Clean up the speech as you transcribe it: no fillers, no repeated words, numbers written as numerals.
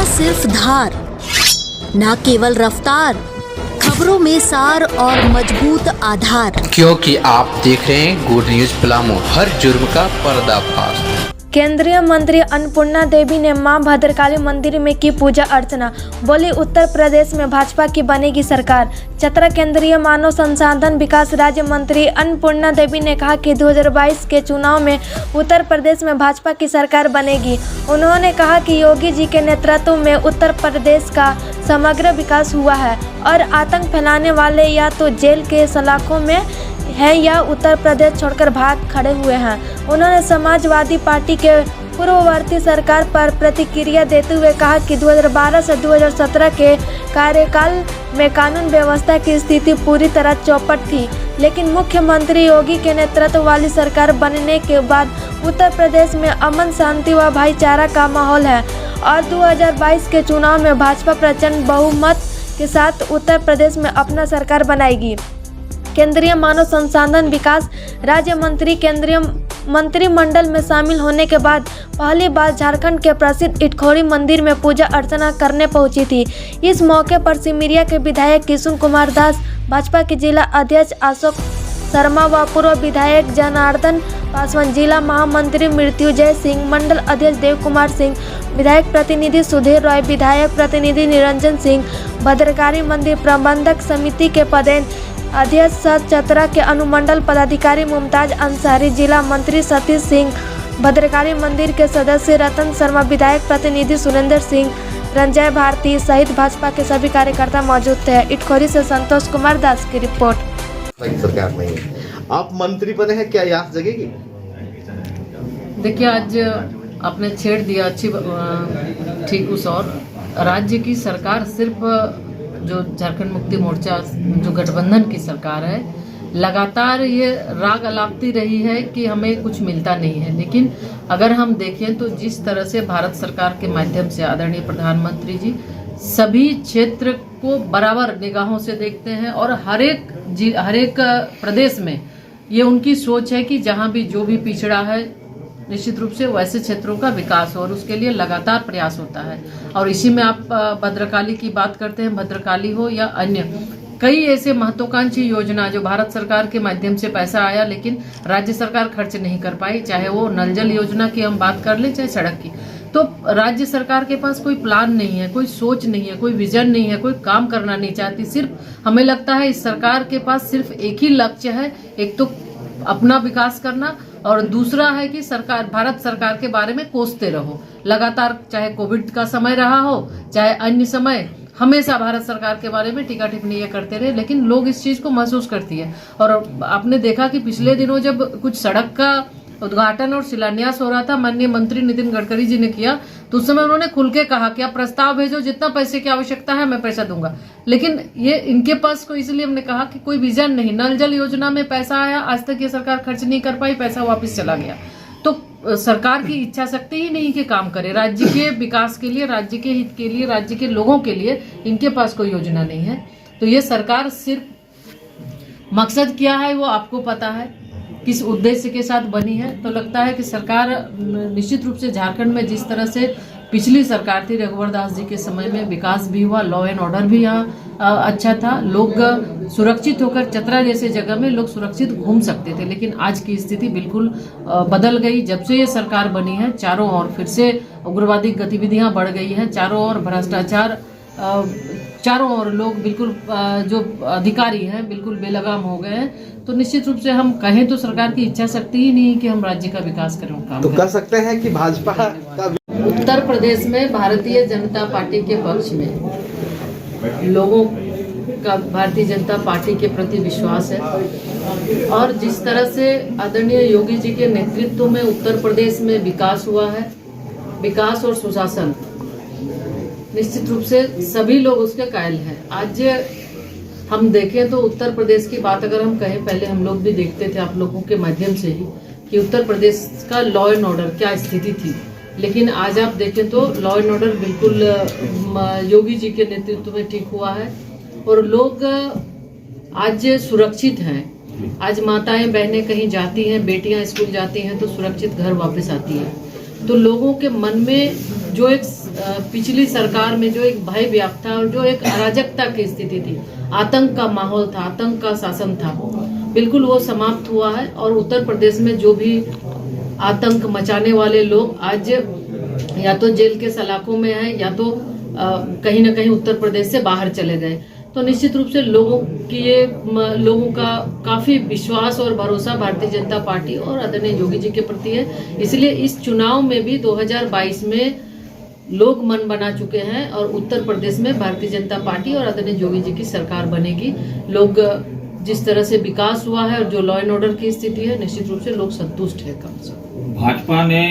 सिर्फ धार, ना केवल रफ्तार, खबरों में सार और मजबूत आधार। क्योंकि आप देख रहे हैं गुड न्यूज पलामू, हर जुर्म का पर्दाफाश। केंद्रीय मंत्री अन्नपूर्णा देवी ने मां भद्रकाली मंदिर में की पूजा अर्चना। बोली, उत्तर प्रदेश में भाजपा की बनेगी सरकार। चतरा केंद्रीय मानव संसाधन विकास राज्य मंत्री अन्नपूर्णा देवी ने कहा कि 2022 के चुनाव में उत्तर प्रदेश में भाजपा की सरकार बनेगी। उन्होंने कहा कि योगी जी के नेतृत्व में उत्तर प्रदेश का समग्र विकास हुआ है और आतंक फैलाने वाले या तो जेल के सलाखों में है या उत्तर प्रदेश छोड़कर भाग खड़े हुए हैं। उन्होंने समाजवादी पार्टी के पूर्ववर्ती सरकार पर प्रतिक्रिया देते हुए कहा कि 2012 से 2017 के कार्यकाल में कानून व्यवस्था की स्थिति पूरी तरह चौपट थी, लेकिन मुख्यमंत्री योगी के नेतृत्व वाली सरकार बनने के बाद उत्तर प्रदेश में अमन, शांति व भाईचारा का माहौल है और 2022 के चुनाव में भाजपा प्रचंड बहुमत के साथ उत्तर प्रदेश में अपना सरकार बनाएगी। केंद्रीय मानव संसाधन विकास राज्य मंत्री केंद्रीय मंत्रिमंडल में शामिल होने के बाद पहली बार झारखंड के प्रसिद्ध इटखोरी मंदिर में पूजा अर्चना करने पहुंची थी। इस मौके पर सिमरिया के विधायक किशुन कुमार दास, भाजपा के जिला अध्यक्ष अशोक शर्मा व पूर्व विधायक जनार्दन पासवान, जिला महामंत्री मृत्युंजय सिंह, मंडल अध्यक्ष देव कुमार सिंह, विधायक प्रतिनिधि सुधीर रॉय, विधायक प्रतिनिधि निरंजन सिंह, भद्रकाली मंदिर प्रबंधक समिति के पदेन अध्यक्ष चतरा के अनुमंडल पदाधिकारी मुमताज अंसारी, जिला मंत्री सतीश सिंह, भद्रकाली मंदिर के सदस्य रतन शर्मा, विधायक प्रतिनिधि सुरेंद्र सिंह, रंजय भारती सहित भाजपा के सभी कार्यकर्ता मौजूद थे। इटखोरी से संतोष कुमार दास की रिपोर्ट। सरकार नहीं है, आप मंत्री बने हैं, क्या याद जगेगी? देखिए, आज आपने छेड़ दिया अच्छी ठीक उस और राज्य की सरकार सिर्फ जो झारखंड मुक्ति मोर्चा जो गठबंधन की सरकार है, लगातार ये राग अलापती रही है कि हमें कुछ मिलता नहीं है। लेकिन अगर हम देखें तो जिस तरह से भारत सरकार के माध्यम से आदरणीय प्रधानमंत्री जी सभी क्षेत्र को बराबर निगाहों से देखते हैं और हर एक प्रदेश में ये उनकी सोच है कि जहां भी जो भी पिछड़ा है निश्चित रूप से वैसे क्षेत्रों का विकास हो और उसके लिए लगातार प्रयास होता है। और इसी में आप भद्रकाली की बात करते हैं, भद्रकाली हो या अन्य कई ऐसे महत्वाकांक्षी योजना जो भारत सरकार के माध्यम से पैसा आया लेकिन राज्य सरकार खर्च नहीं कर पाई, चाहे वो नल जल योजना की हम बात कर लें चाहे सड़क की। तो राज्य सरकार के पास कोई प्लान नहीं है, कोई सोच नहीं है, कोई विजन नहीं है, कोई काम करना नहीं चाहती। सिर्फ हमें लगता है इस सरकार के पास सिर्फ एक ही लक्ष्य है, एक तो अपना विकास करना और दूसरा है कि सरकार भारत सरकार के बारे में कोसते रहो लगातार, चाहे कोविड का समय रहा हो चाहे अन्य समय, हमेशा भारत सरकार के बारे में टीका टिप्पणी ये करते रहे। लेकिन लोग इस चीज को महसूस करती है। और आपने देखा कि पिछले दिनों जब कुछ सड़क का उद्घाटन और शिलान्यास हो रहा था, माननीय मंत्री नितिन गडकरी जी ने किया, तो उस समय उन्होंने खुल के कहा कि आप प्रस्ताव भेजो, जितना पैसे की आवश्यकता है मैं पैसा दूंगा। लेकिन ये इनके पास को, इसलिए हमने कहा कि कोई विजन नहीं। नल जल योजना में पैसा आया, आज तक ये सरकार खर्च नहीं कर पाई, पैसा वापस चला गया। तो सरकार की इच्छा शक्ति ही नहीं कि काम करे राज्य के विकास के लिए, राज्य के हित के लिए, राज्य के लोगों के लिए इनके पास कोई योजना नहीं है। तो ये सरकार सिर्फ मकसद क्या है वो आपको पता है, किस उद्देश्य के साथ बनी है। तो लगता है कि सरकार निश्चित रूप से झारखंड में जिस तरह से पिछली सरकार थी रघुवर दास जी के समय में विकास भी हुआ, लॉ एंड ऑर्डर भी यहाँ अच्छा था, लोग सुरक्षित होकर चतरा जैसे जगह में लोग सुरक्षित घूम सकते थे। लेकिन आज की स्थिति बिल्कुल बदल गई। जब से ये सरकार बनी है चारों ओर फिर से उग्रवादी गतिविधियां बढ़ गई हैं, चारों ओर भ्रष्टाचार, चारों ओर लोग बिल्कुल जो अधिकारी हैं बिल्कुल बेलगाम हो गए हैं। तो निश्चित रूप से हम कहें तो सरकार की इच्छा शक्ति ही नहीं कि हम राज्य का विकास करें। तो कह सकते हैं कि भाजपा का उत्तर प्रदेश में भारतीय जनता पार्टी के पक्ष में लोगों का भारतीय जनता पार्टी के प्रति विश्वास है और जिस तरह से आदरणीय योगी जी के नेतृत्व में उत्तर प्रदेश में विकास हुआ है, विकास और सुशासन, निश्चित रूप से सभी लोग उसके कायल हैं। आज हम देखें तो उत्तर प्रदेश की बात अगर हम कहें, पहले हम लोग भी देखते थे आप लोगों के माध्यम से ही कि उत्तर प्रदेश का लॉ एंड ऑर्डर क्या स्थिति थी। लेकिन आज आप देखें तो लॉ एंड ऑर्डर बिल्कुल योगी जी के नेतृत्व में ठीक हुआ है और लोग आज सुरक्षित हैं। आज माताएं बहनें कहीं जाती हैं, बेटियां स्कूल जाती हैं तो सुरक्षित घर वापस आती हैं। तो लोगों के मन में जो एक पिछली सरकार में जो एक भय व्याप्त था और जो एक अराजकता की स्थिति थी, आतंक का माहौल था, आतंक का शासन था, बिल्कुल वो समाप्त हुआ है। और उत्तर प्रदेश में जो भी आतंक मचाने वाले लोग आज या तो जेल के सलाखों में हैं या तो कहीं ना कहीं उत्तर प्रदेश से बाहर चले गए। तो निश्चित रूप से लोगों का काफी विश्वास और भरोसा भारतीय जनता पार्टी और आदरणीय योगी जी के प्रति है। इसलिए इस चुनाव में भी 2022 में लोग मन बना चुके हैं और उत्तर प्रदेश में भारतीय जनता पार्टी और आदरणीय योगी जी की सरकार बनेगी। लोग जिस तरह से विकास हुआ है और जो लॉ एंड ऑर्डर की स्थिति है, निश्चित रूप से लोग संतुष्ट है। कम से भाजपा ने